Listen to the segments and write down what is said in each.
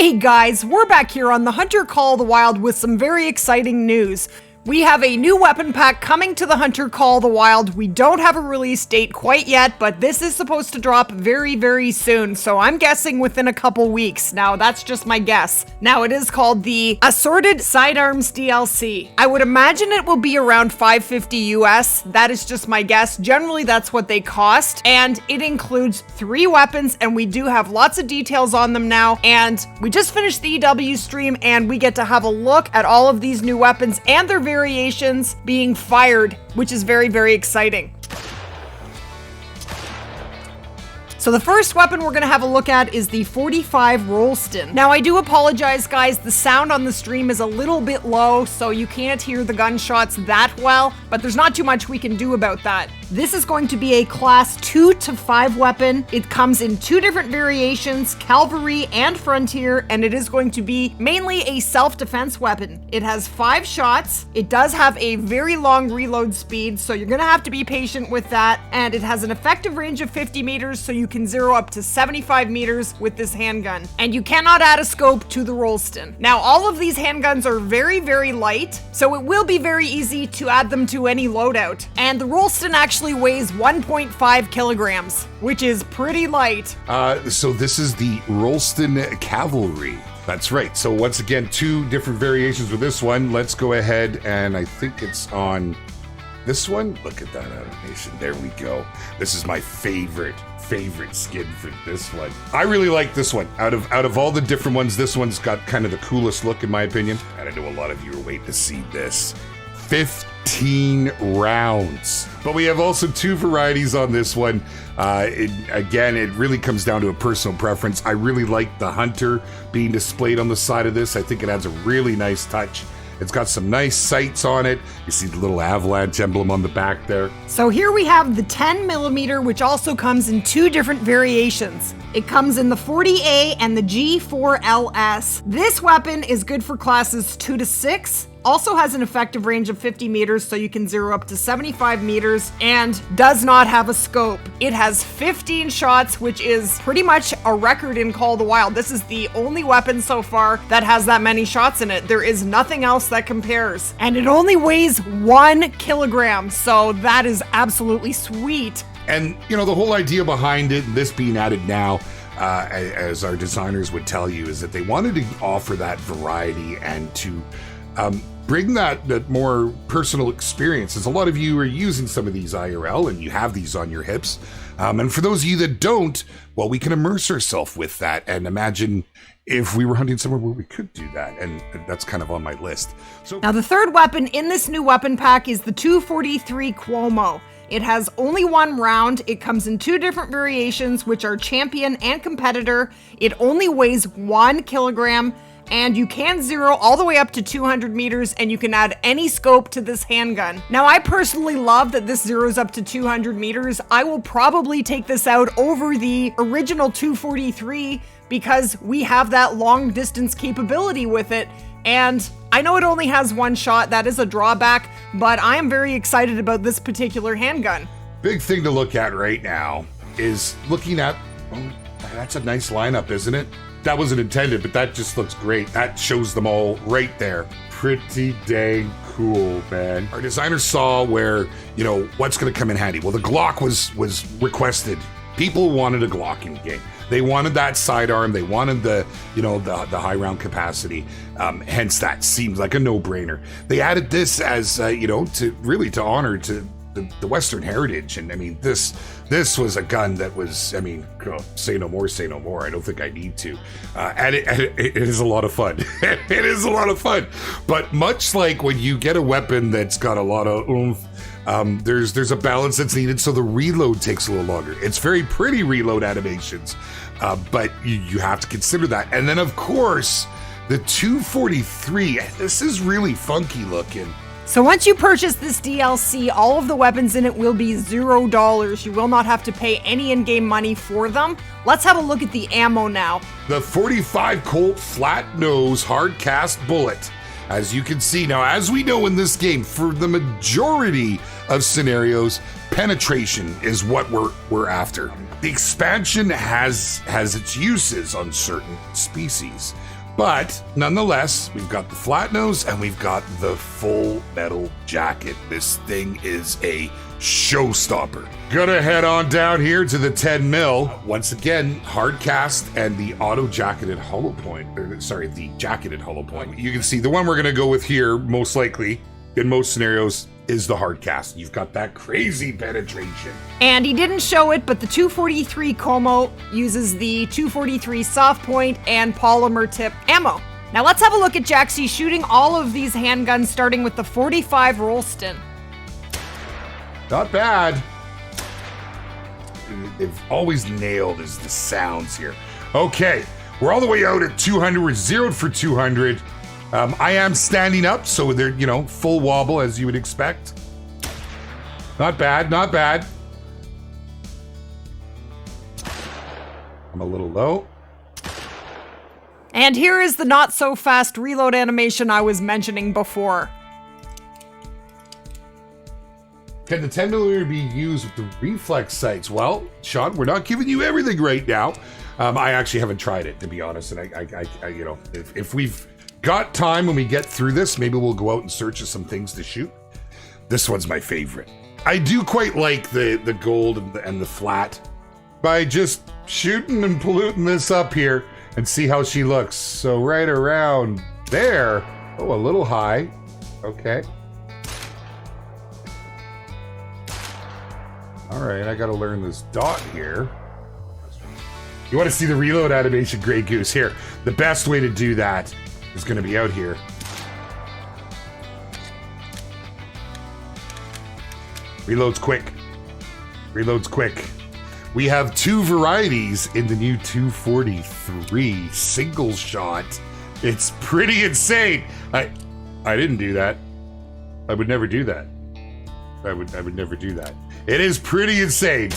Hey guys, we're back here on the Hunter Call of the Wild with some very exciting news. We have a new weapon pack coming to the Hunter Call of the Wild. We don't have a release date quite yet, but this is supposed to drop very, very soon, so I'm guessing within a couple weeks. Now, that's just my guess. Now, it is called the Assorted Sidearms DLC. I would imagine it will be around $550 US. That is just my guess. Generally, that's what they cost, and it includes 3 weapons, and we do have lots of details on them now, and we just finished the EW stream, and we get to have a look at all of these new weapons and their variations being fired, which is very, very exciting. So the first weapon we're going to have a look at is the 45 Rolleston. Now I do apologize guys, the sound on the stream is a little bit low, so you can't hear the gunshots that well, but there's not too much we can do about that. This is going to be a class 2 to 5 weapon. It comes in 2 different variations, Cavalry and Frontier, and it is going to be mainly a self-defense weapon. It has 5 shots. It does have a very long reload speed, so you're gonna have to be patient with that, and it has an effective range of 50 meters, so you can zero up to 75 meters with this handgun. And you cannot add a scope to the Rolleston. Now, all of these handguns are very, very light, so it will be very easy to add them to any loadout. And the Rolleston actually weighs 1.5 kilograms, which is pretty light. So this is the Rolleston Cavalry. That's right. So once again, 2 different variations with this one. Let's go ahead and I think it's on this one. Look at that animation. There we go. This is my favorite skin for this one. I really like this one. Out of all the different ones, this one's got kind of the coolest look in my opinion. And I know a lot of you are waiting to see this. 15 rounds. But we have also 2 varieties on this one. Again, it really comes down to a personal preference. I really like the Hunter being displayed on the side of this. I think it adds a really nice touch. It's got some nice sights on it. You see the little avalanche emblem on the back there. So here we have the 10mm, which also comes in 2 different variations. It comes in the 40A and the G4LS. This weapon is good for classes 2 to 6. Also has an effective range of 50 meters, so you can zero up to 75 meters, and does not have a scope. It has 15 shots, which is pretty much a record in Call of the Wild. This is the only weapon so far that has that many shots in it. There is nothing else that compares. And it only weighs 1 kilogram, so that is absolutely sweet. And, you know, the whole idea behind it, this being added now, as our designers would tell you, is that they wanted to offer that variety and to bring that more personal experience, as a lot of you are using some of these IRL and you have these on your hips. And for those of you that don't, well, we can immerse ourselves with that and imagine if we were hunting somewhere where we could do that. And that's kind of on my list. So now the third weapon in this new weapon pack is the 243 Cuomo. It has only 1 round. It comes in 2 different variations, which are Champion and Competitor. It only weighs 1 kilogram. And you can zero all the way up to 200 meters, and you can add any scope to this handgun. Now, I personally love that this zeroes up to 200 meters. I will probably take this out over the original 243 because we have that long distance capability with it. And I know it only has 1 shot. That is a drawback, but I am very excited about this particular handgun. Big thing to look at right now is looking at, oh, that's a nice lineup, isn't it? That wasn't intended, but that just looks great. That shows them all right there. Pretty dang cool, man. Our designers saw where, you know, what's going to come in handy. Well, the Glock was requested. People wanted a Glock in the game. They wanted that sidearm. They wanted the, you know, the high round capacity. Hence, that seems like a no-brainer. They added this as, you know, to honor to the Western heritage. And I mean, this was a gun that was, I mean, say no more, say no more. I don't think I need to. And it is a lot of fun. It is a lot of fun. But much like when you get a weapon that's got a lot of oomph, there's a balance that's needed, so the reload takes a little longer. It's very pretty reload animations, but you have to consider that. And then, of course, the 243, this is really funky looking. So once you purchase this DLC, all of the weapons in it will be $0. You will not have to pay any in-game money for them. Let's have a look at the ammo now. The 45 Colt flat nose hard cast bullet. As you can see now, as we know in this game, for the majority of scenarios, penetration is what we're after. The expansion has its uses on certain species, but nonetheless, we've got the flat nose and we've got the full metal jacket. This thing is a showstopper. Gonna head on down here to the 10mm. Once again, hard cast and the auto jacketed hollow point, the jacketed hollow point. You can see the one we're gonna go with here, most likely, in most scenarios, is the hard cast. You've got that crazy penetration. And he didn't show it, but the 243 Cuomo uses the 243 soft point and polymer tip ammo. Now let's have a look at Jaxie shooting all of these handguns, starting with the 45 Rolleston. Not bad. They've always nailed is the sounds here. Okay, we're all the way out at 200. We're zeroed for 200. I am standing up, so they're, full wobble as you would expect. Not bad, not bad. I'm a little low. And here is the not so fast reload animation I was mentioning before. Can the 10mm be used with the reflex sights? Well, Sean, we're not giving you everything right now. I actually haven't tried it, to be honest. And I if we've got time when we get through this, maybe we'll go out and search for some things to shoot. This one's my favorite. I do quite like the gold and the flat. By just shooting and polluting this up here and see how she looks. So right around there. Oh, a little high. Okay. All right, I gotta learn this dot here. You wanna see the reload animation, Grey Goose? Here, the best way to do that is gonna be out here. Reloads quick. Reloads quick. We have two varieties in the new 243 single shot. It's pretty insane. I didn't do that. I would never do that. I would never do that. It is pretty insane.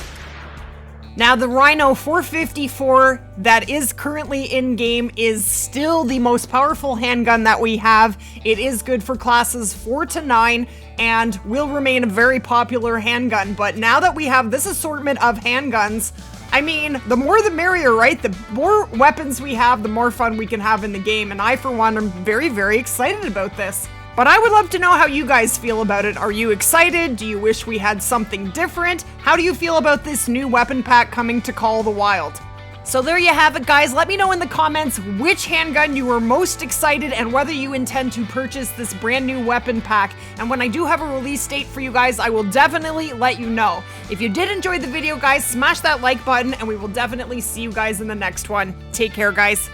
Now the Rhino 454 that is currently in game is still the most powerful handgun that we have. It is good for classes 4 to 9 and will remain a very popular handgun. But now that we have this assortment of handguns, I mean, the more the merrier, right? The more weapons we have, the more fun we can have in the game. And I, for one, am very, very excited about this. But I would love to know how you guys feel about it. Are you excited? Do you wish we had something different? How do you feel about this new weapon pack coming to Call of the Wild? So there you have it, guys. Let me know in the comments which handgun you were most excited and whether you intend to purchase this brand new weapon pack. And when I do have a release date for you guys, I will definitely let you know. If you did enjoy the video, guys, smash that like button and we will definitely see you guys in the next one. Take care, guys.